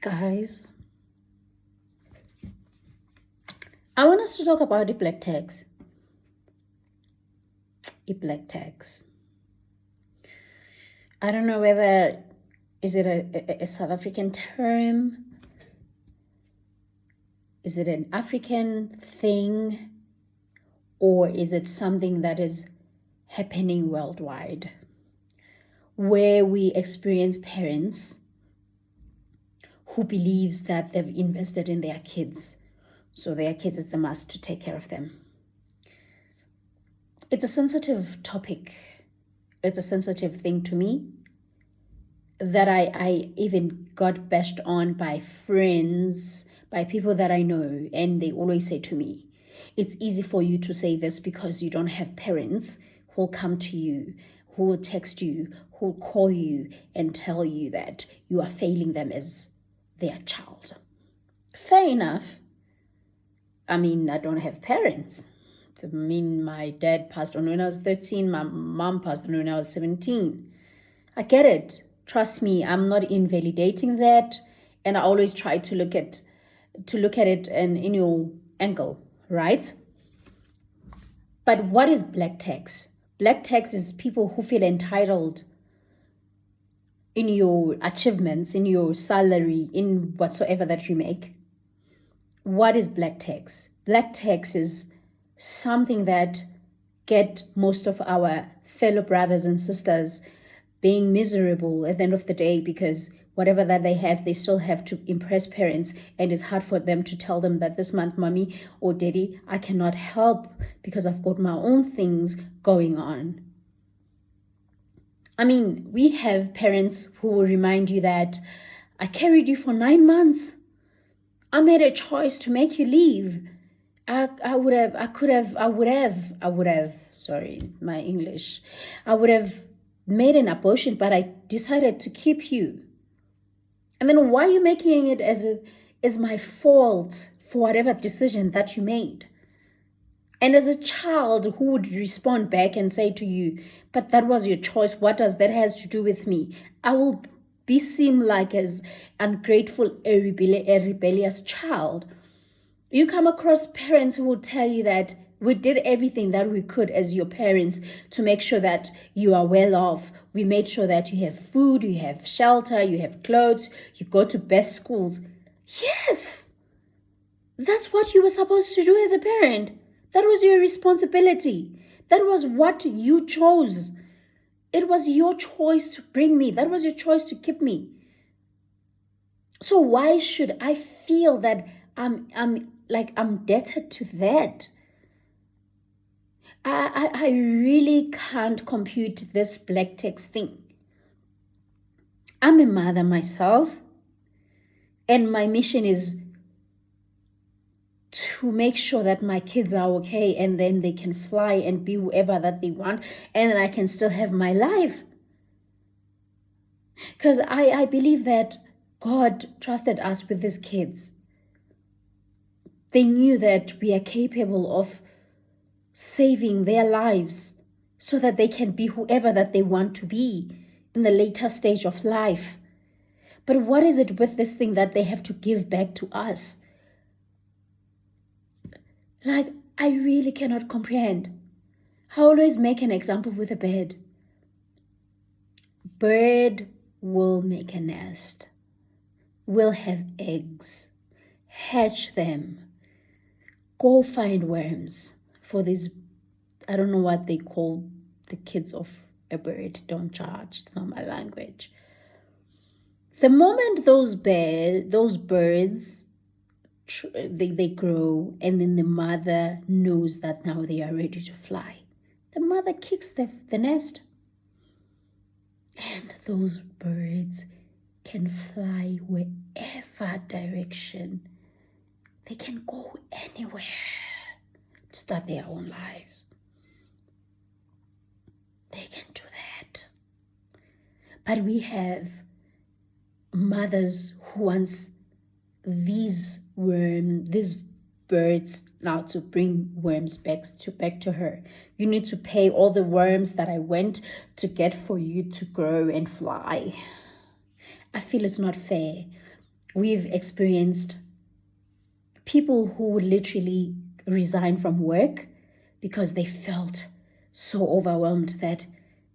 Guys, I want us to talk about the black tags. The black tags. I don't know whether is it a South African term? Is it an African thing? Or is it something that is happening worldwide? Where we experience parents who believes that they've invested in their kids. So their kids, it's a must to take care of them. It's a sensitive topic. It's a sensitive thing to me that I even got bashed on by friends, by people that I know, and they always say to me, it's easy for you to say this because you don't have parents who will come to you, who will text you, who will call you and tell you that you are failing them as their child. Fair enough. I mean, I don't have parents. I mean, my dad passed on when I was 13. My mom passed on when I was 17. I get it. Trust me, I'm not invalidating that. And I always try to look at it in your angle, right? But what is black tax? Black tax is people who feel entitled in your achievements, in your salary, in whatsoever that you make. What is black tax? Black tax is something that get most of our fellow brothers and sisters being miserable at the end of the day because whatever that they have, they still have to impress parents, and it's hard for them to tell them that this month, mommy or daddy, I cannot help because I've got my own things going on. I mean, we have parents who will remind you that I carried you for 9 months. I made a choice to make you leave. I would have, sorry, my English. I would have made an abortion, but I decided to keep you. And then why are you making it as my fault for whatever decision that you made? And as a child who would respond back and say to you, but that was your choice, what does that has to do with me? I will seem like as ungrateful, a rebellious child. You come across parents who will tell you that we did everything that we could as your parents to make sure that you are well off. We made sure that you have food, you have shelter, you have clothes, you go to best schools. Yes, that's what you were supposed to do as a parent. That was your responsibility. That was what you chose. It was your choice to bring me. That was your choice to keep me. So why should I feel that I'm indebted to that? I really can't compute this black tax thing. I'm a mother myself, and my mission is to make sure that my kids are okay, and then they can fly and be whoever that they want, and then I can still have my life. Because I believe that God trusted us with these kids. They knew that we are capable of saving their lives so that they can be whoever that they want to be in the later stage of life. But what is it with this thing that they have to give back to us? Like, I really cannot comprehend. I always make an example with a bird. Bird will make a nest, will have eggs, hatch them, go find worms for these, I don't know what they call the kids of a bird. Don't judge, it's not my language. The moment those birds, they grow, and then the mother knows that now they are ready to fly, the mother kicks the nest. And those birds can fly wherever direction. They can go anywhere to start their own lives. They can do that. But we have mothers who wants these birds now to bring worms back to her. You need to pay all the worms that I went to get for you to grow and fly. I feel it's not fair. We've experienced people who would literally resign from work because they felt so overwhelmed that,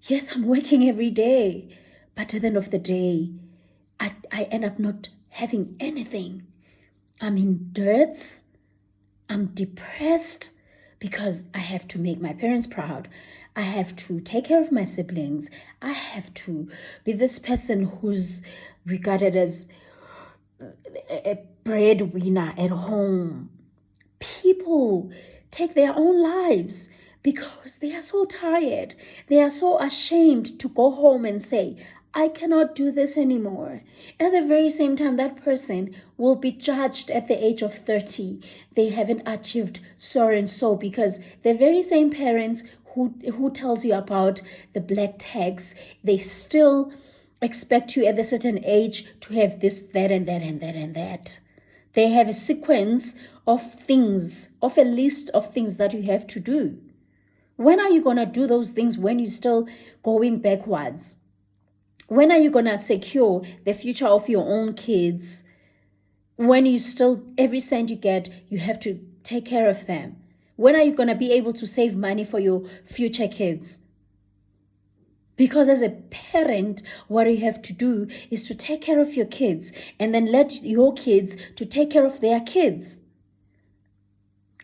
yes, I'm working every day, but at the end of the day, I end up not having anything. I'm in dirt. I'm depressed because I have to make my parents proud. I have to take care of my siblings. I have to be this person who's regarded as a breadwinner at home. People take their own lives because they are so tired. They are so ashamed to go home and say, I cannot do this anymore. At the very same time, that person will be judged at the age of 30. They haven't achieved so and so because the very same parents who tells you about the black tax, they still expect you at a certain age to have this, that, and that, and that, and that. They have a sequence of things, of a list of things that you have to do. When are you going to do those things when you're still going backwards? When are you going to secure the future of your own kids? When you still, every cent you get, you have to take care of them. When are you going to be able to save money for your future kids? Because as a parent, what you have to do is to take care of your kids and then let your kids to take care of their kids.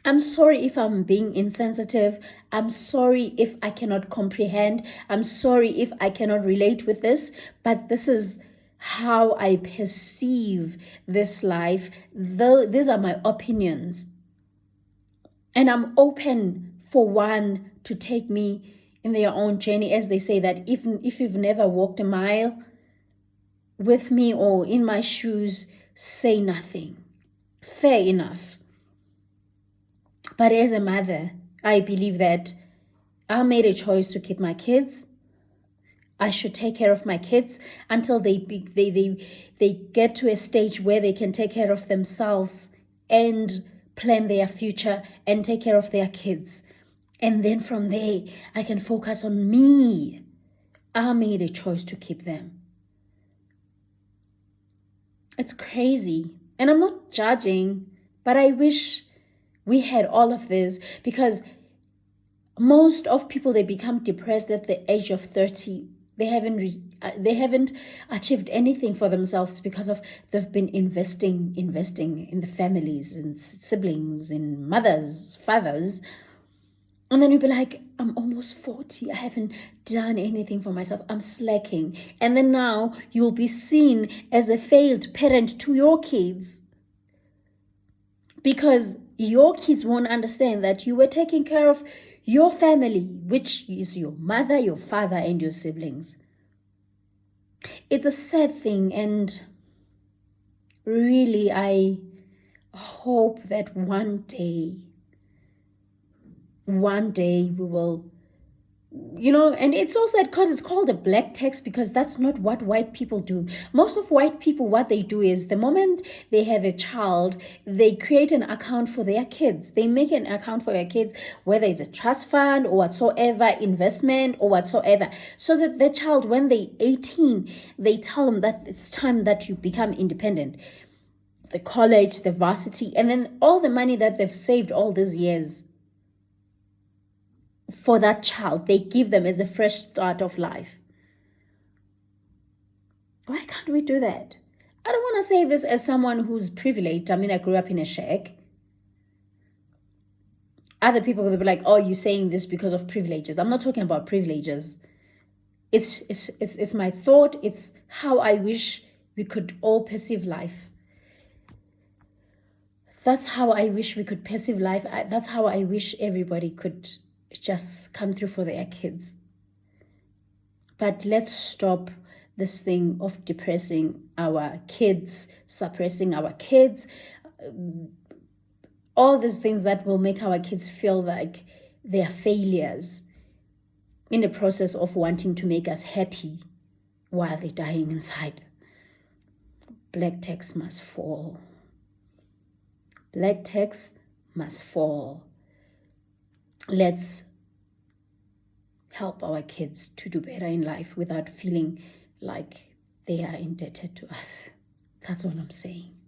I'm sorry if I'm being insensitive. I'm sorry if I cannot comprehend. I'm sorry if I cannot relate with this, but this is how I perceive this life. Though these are my opinions. And I'm open for one to take me in their own journey, as they say that if you've never walked a mile with me or in my shoes, say nothing. Fair enough. But as a mother, I believe that I made a choice to keep my kids. I should take care of my kids until they get to a stage where they can take care of themselves and plan their future and take care of their kids. And then from there, I can focus on me. I made a choice to keep them. It's crazy. And I'm not judging, but I wish we had all of this, because most of people, they become depressed at the age of 30. They haven't achieved anything for themselves because of they've been investing in the families and siblings and mothers, fathers. And then you'll be like, I'm almost 40. I haven't done anything for myself. I'm slacking. And then now you'll be seen as a failed parent to your kids, because your kids won't understand that you were taking care of your family, which is your mother, your father, and your siblings. It's a sad thing, and really, I hope that one day we will, and it's also sad because it's called a black tax, because that's not what white people do. Most of white people, what they do is the moment they have a child, they create an account for their kids. They make an account for their kids, whether it's a trust fund or whatsoever, investment or whatsoever, so that the child, when they're 18, they tell them that it's time that you become independent. The college, the varsity, and then all the money that they've saved all these years for that child, they give them as a fresh start of life. Why can't we do that? I don't want to say this as someone who's privileged. I mean, I grew up in a shack. Other people will be like, oh, you're saying this because of privileges. I'm not talking about privileges. It's my thought. It's how I wish we could all perceive life. That's how I wish we could perceive life. That's how I wish everybody could just come through for their kids. But let's stop this thing of depressing our kids, suppressing our kids, all these things that will make our kids feel like they are failures in the process of wanting to make us happy while they're dying inside. Black tax must fall. Black tax must fall. Let's help our kids to do better in life without feeling like they are indebted to us. That's what I'm saying.